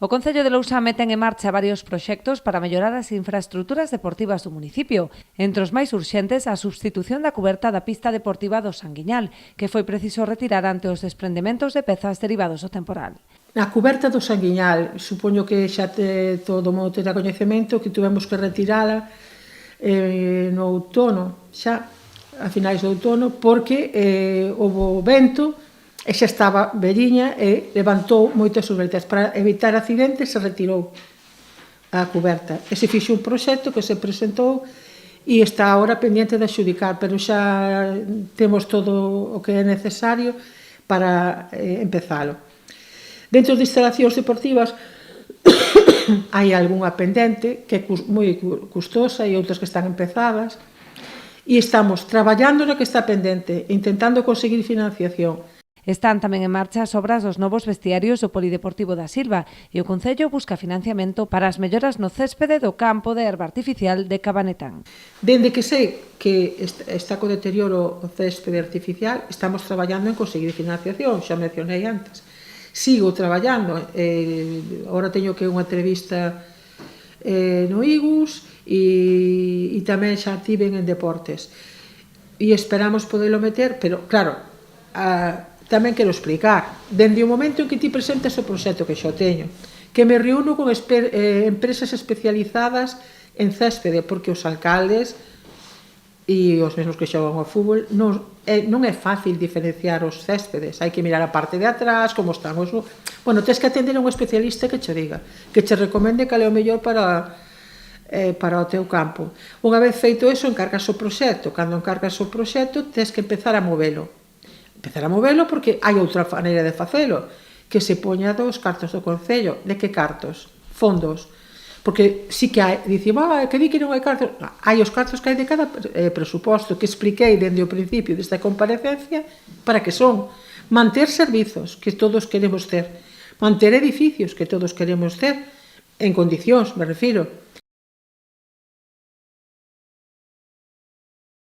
O Concello de Lousame ten en marcha varios proxectos para mellorar as infraestruturas deportivas do municipio. Entre os máis urxentes, a substitución da cuberta da pista deportiva do Sanguiñal, que foi preciso retirar ante os desprendementos de pezas derivados do temporal. Na cuberta do Sanguiñal, supoño que xa todo o mundo terá coñecemento que tuvemos que retirala no outono, xa a finais do outono, porque houve vento e xa estaba velliña e levantou moitas subertas. Para evitar accidentes se retirou a cuberta. E se fixo un proxecto que se presentou e está agora pendiente de adxudicar, pero xa temos todo o que é necesario para empezalo. Dentro de instalacións deportivas hai algunha pendente que é moi custosa e outras que están empezadas e estamos traballando no que está pendente, intentando conseguir financiación. Están tamén en marcha as obras dos novos vestiarios do Polideportivo da Silva e o Concello busca financiamento para as melloras no céspede do campo de herba artificial de Cabanetán. Dende que sei que está co deterioro o céspede artificial, estamos traballando en conseguir financiación, xa mencionei antes. Sigo traballando, agora teño que unha entrevista no IGUS e tamén xa tiven en deportes. E esperamos poderlo meter, pero claro, tamén quero explicar, dende o momento en que ti presentas o proxecto que xa teño, que me reúno con empresas especializadas en céspede, porque os alcaldes e os mesmos que xogan ao fútbol non é fácil diferenciar os céspedes, hai que mirar a parte de atrás, como estamos. Bueno, tens que atender a un especialista que che diga, que che recomende cal é o mellor para o teu campo. Unha vez feito eso, encargas o proxecto. Cando encargas o proxecto, tens que empezar a movelo. Empezar a movelo porque hai outra maneira de facelo, que se poña dos cartos do Concello. De que cartos? Fondos. Porque sí que hai, dicimos, que di que non hai cartos. Hai os cartos que hai de cada presuposto, que expliquei dende o principio desta comparecencia, para que son manter servizos que todos queremos ter, manter edificios que todos queremos ter, en condicións, me refiro,